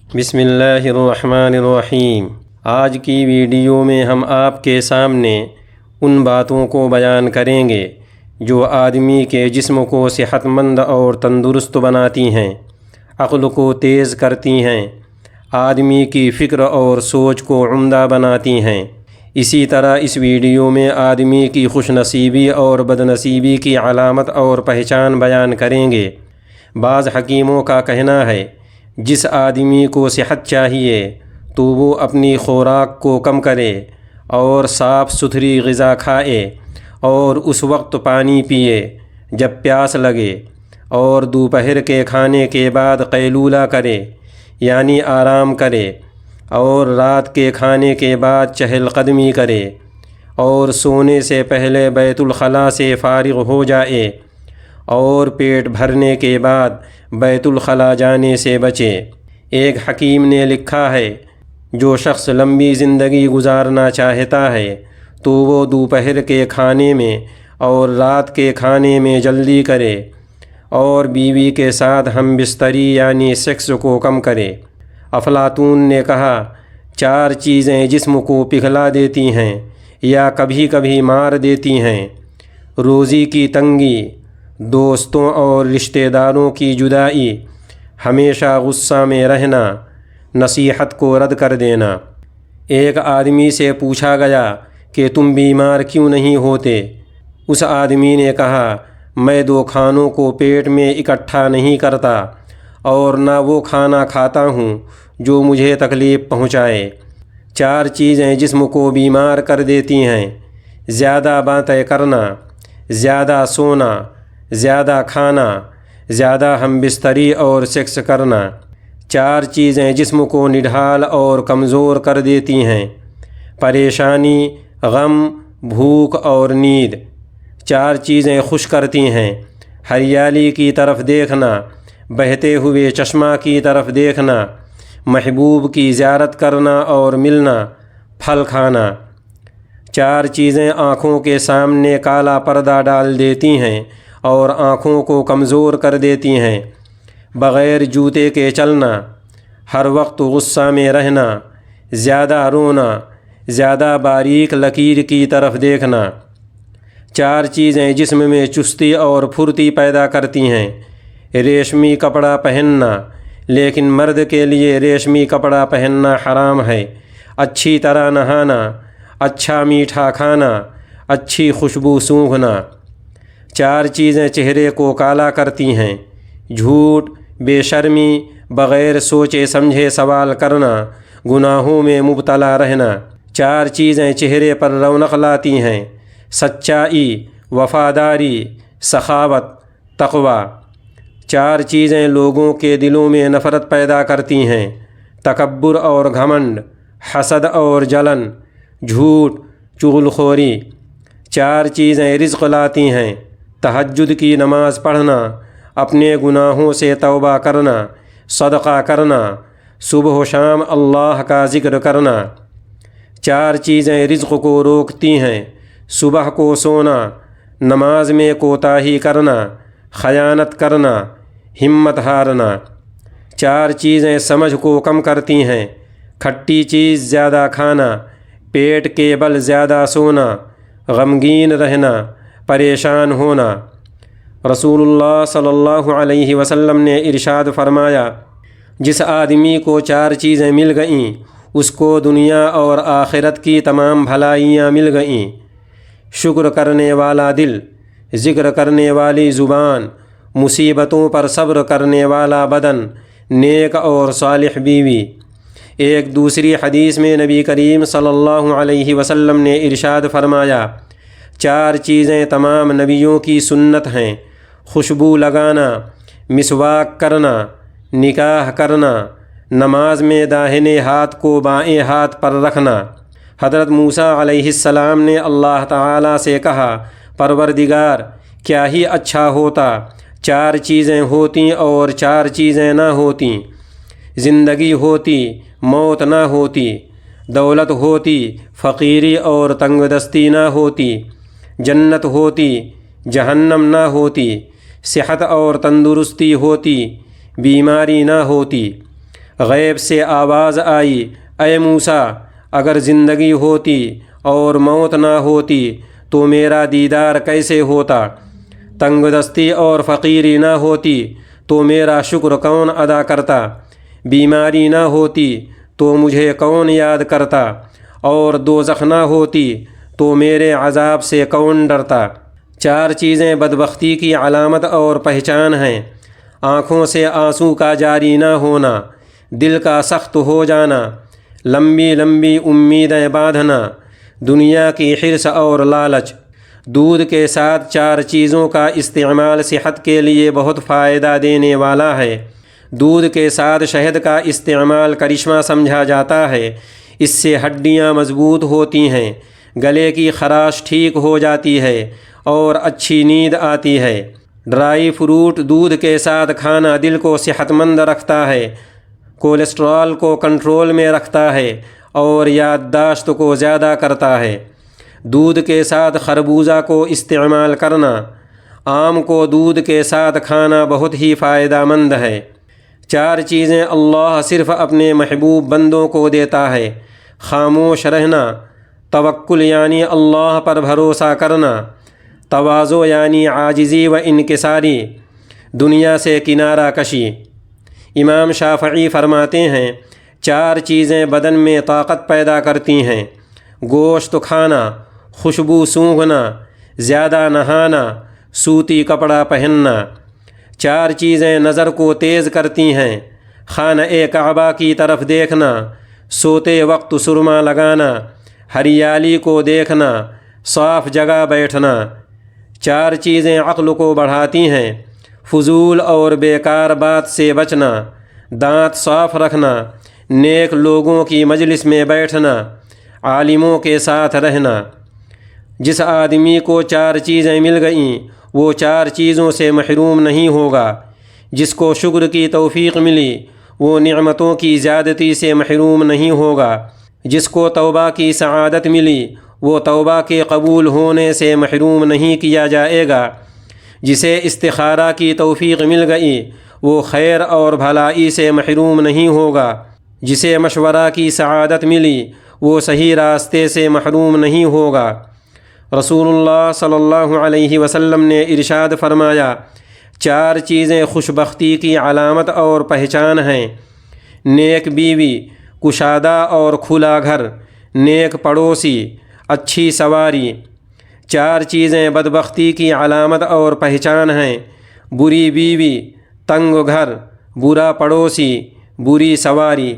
بسم اللہ الرحمن الرحیم۔ آج کی ویڈیو میں ہم آپ کے سامنے ان باتوں کو بیان کریں گے جو آدمی کے جسم کو صحت مند اور تندرست بناتی ہیں، عقل کو تیز کرتی ہیں، آدمی کی فکر اور سوچ کو عمدہ بناتی ہیں۔ اسی طرح اس ویڈیو میں آدمی کی خوش نصیبی اور بد نصیبی کی علامت اور پہچان بیان کریں گے۔ بعض حکیموں کا کہنا ہے جس آدمی کو صحت چاہیے تو وہ اپنی خوراک کو کم کرے اور صاف ستھری غذا کھائے اور اس وقت پانی پیے جب پیاس لگے، اور دوپہر کے کھانے کے بعد قیلولہ کرے یعنی آرام کرے، اور رات کے کھانے کے بعد چہل قدمی کرے، اور سونے سے پہلے بیت الخلاء سے فارغ ہو جائے، اور پیٹ بھرنے کے بعد بیت الخلاء جانے سے بچے۔ ایک حکیم نے لکھا ہے جو شخص لمبی زندگی گزارنا چاہتا ہے تو وہ دوپہر کے کھانے میں اور رات کے کھانے میں جلدی کرے، اور بیوی کے ساتھ ہم بستری یعنی سیکس کو کم کرے۔ افلاطون نے کہا 4 چیزیں جسم کو پگھلا دیتی ہیں یا کبھی کبھی مار دیتی ہیں: روزی کی تنگی، دوستوں اور رشتہ داروں کی جدائی، ہمیشہ غصہ میں رہنا، نصیحت کو رد کر دینا۔ ایک آدمی سے پوچھا گیا کہ تم بیمار کیوں نہیں ہوتے؟ اس آدمی نے کہا میں 2 کھانوں کو پیٹ میں اکٹھا نہیں کرتا اور نہ وہ کھانا کھاتا ہوں جو مجھے تکلیف پہنچائے۔ 4 چیزیں جسم کو بیمار کر دیتی ہیں: زیادہ باتیں کرنا، زیادہ سونا، زیادہ کھانا، زیادہ ہم بستری اور سیکس کرنا۔ 4 چیزیں جسم کو نڈھال اور کمزور کر دیتی ہیں: پریشانی، غم، بھوک اور نیند۔ 4 چیزیں خوش کرتی ہیں: ہریالی کی طرف دیکھنا، بہتے ہوئے چشمہ کی طرف دیکھنا، محبوب کی زیارت کرنا اور ملنا، پھل کھانا۔ 4 چیزیں آنکھوں کے سامنے کالا پردہ ڈال دیتی ہیں اور آنکھوں کو کمزور کر دیتی ہیں: بغیر جوتے کے چلنا، ہر وقت غصہ میں رہنا، زیادہ رونا، زیادہ باریک لکیر کی طرف دیکھنا۔ 4 چیزیں جسم میں چستی اور پھرتی پیدا کرتی ہیں: ریشمی کپڑا پہننا، لیکن مرد کے لیے ریشمی کپڑا پہننا حرام ہے، اچھی طرح نہانا، اچھا میٹھا کھانا، اچھی خوشبو سونگھنا۔ 4 چیزیں چہرے کو کالا کرتی ہیں: جھوٹ، بے شرمی، بغیر سوچے سمجھے سوال کرنا، گناہوں میں مبتلا رہنا۔ 4 چیزیں چہرے پر رونق لاتی ہیں: سچائی، وفاداری، سخاوت، تقوی۔ 4 چیزیں لوگوں کے دلوں میں نفرت پیدا کرتی ہیں: تکبر اور گھمنڈ، حسد اور جلن، جھوٹ، چغل خوری۔ 4 چیزیں رزق لاتی ہیں: تہجد کی نماز پڑھنا، اپنے گناہوں سے توبہ کرنا، صدقہ کرنا، صبح و شام اللہ کا ذکر کرنا۔ 4 چیزیں رزق کو روکتی ہیں: صبح کو سونا، نماز میں کوتاہی کرنا، خیانت کرنا، ہمت ہارنا۔ 4 چیزیں سمجھ کو کم کرتی ہیں: کھٹی چیز زیادہ کھانا، پیٹ کے بل زیادہ سونا، غمگین رہنا، پریشان ہونا۔ رسول اللہ صلی اللہ علیہ وسلم نے ارشاد فرمایا جس آدمی کو 4 چیزیں مل گئیں اس کو دنیا اور آخرت کی تمام بھلائیاں مل گئیں: شکر کرنے والا دل، ذکر کرنے والی زبان، مصیبتوں پر صبر کرنے والا بدن، نیک اور صالح بیوی۔ ایک دوسری حدیث میں نبی کریم صلی اللہ علیہ وسلم نے ارشاد فرمایا 4 چیزیں تمام نبیوں کی سنت ہیں: خوشبو لگانا، مسواک کرنا، نکاح کرنا، نماز میں داہنے ہاتھ کو بائیں ہاتھ پر رکھنا۔ حضرت موسیٰ علیہ السلام نے اللہ تعالیٰ سے کہا پروردگار، کیا ہی اچھا ہوتا 4 چیزیں ہوتیں اور 4 چیزیں نہ ہوتیں، زندگی ہوتی، موت نہ ہوتی، دولت ہوتی، فقیری اور تنگ دستی نہ ہوتی، جنت ہوتی، جہنم نہ ہوتی، صحت اور تندرستی ہوتی، بیماری نہ ہوتی۔ غیب سے آواز آئی، اے موسیٰ، اگر زندگی ہوتی اور موت نہ ہوتی تو میرا دیدار کیسے ہوتا؟ تنگ دستی اور فقیری نہ ہوتی تو میرا شکر کون ادا کرتا؟ بیماری نہ ہوتی تو مجھے کون یاد کرتا؟ اور دوزخ نہ ہوتی تو میرے عذاب سے کون ڈرتا؟ 4 چیزیں بدبختی کی علامت اور پہچان ہیں: آنکھوں سے آنسو کا جاری نہ ہونا، دل کا سخت ہو جانا، لمبی لمبی امیدیں باندھنا، دنیا کی حرص اور لالچ۔ دودھ کے ساتھ 4 چیزوں کا استعمال صحت کے لیے بہت فائدہ دینے والا ہے۔ دودھ کے ساتھ شہد کا استعمال کرشمہ سمجھا جاتا ہے۔ اس سے ہڈیاں مضبوط ہوتی ہیں، گلے کی خراش ٹھیک ہو جاتی ہے اور اچھی نیند آتی ہے۔ ڈرائی فروٹ دودھ کے ساتھ کھانا دل کو صحت مند رکھتا ہے، کولیسٹرول کو کنٹرول میں رکھتا ہے اور یادداشت کو زیادہ کرتا ہے۔ دودھ کے ساتھ خربوزہ کو استعمال کرنا، آم کو دودھ کے ساتھ کھانا بہت ہی فائدہ مند ہے۔ 4 چیزیں اللہ صرف اپنے محبوب بندوں کو دیتا ہے: خاموش رہنا، توکل یعنی اللہ پر بھروسہ کرنا، تواضع یعنی عاجزی و انکساری، دنیا سے کنارہ کشی۔ امام شافعی فرماتے ہیں 4 چیزیں بدن میں طاقت پیدا کرتی ہیں: گوشت کھانا، خوشبو سونگھنا، زیادہ نہانا، سوتی کپڑا پہننا۔ 4 چیزیں نظر کو تیز کرتی ہیں: خانہ کعبہ کی طرف دیکھنا، سوتے وقت سرما لگانا، ہریالی کو دیکھنا، صاف جگہ بیٹھنا۔ 4 چیزیں عقل کو بڑھاتی ہیں: فضول اور بیکار بات سے بچنا، دانت صاف رکھنا، نیک لوگوں کی مجلس میں بیٹھنا، عالموں کے ساتھ رہنا۔ جس آدمی کو 4 چیزیں مل گئیں وہ 4 چیزوں سے محروم نہیں ہوگا۔ جس کو شکر کی توفیق ملی وہ نعمتوں کی زیادتی سے محروم نہیں ہوگا۔ جس کو توبہ کی سعادت ملی وہ توبہ کے قبول ہونے سے محروم نہیں کیا جائے گا۔ جسے استخارہ کی توفیق مل گئی وہ خیر اور بھلائی سے محروم نہیں ہوگا۔ جسے مشورہ کی سعادت ملی وہ صحیح راستے سے محروم نہیں ہوگا۔ رسول اللہ صلی اللہ علیہ وسلم نے ارشاد فرمایا 4 چیزیں خوشبختی کی علامت اور پہچان ہیں: نیک بیوی، کشادہ اور کھلا گھر، نیک پڑوسی، اچھی سواری۔ 4 چیزیں بدبختی کی علامت اور پہچان ہیں: بری بیوی، تنگ گھر، برا پڑوسی، بری سواری۔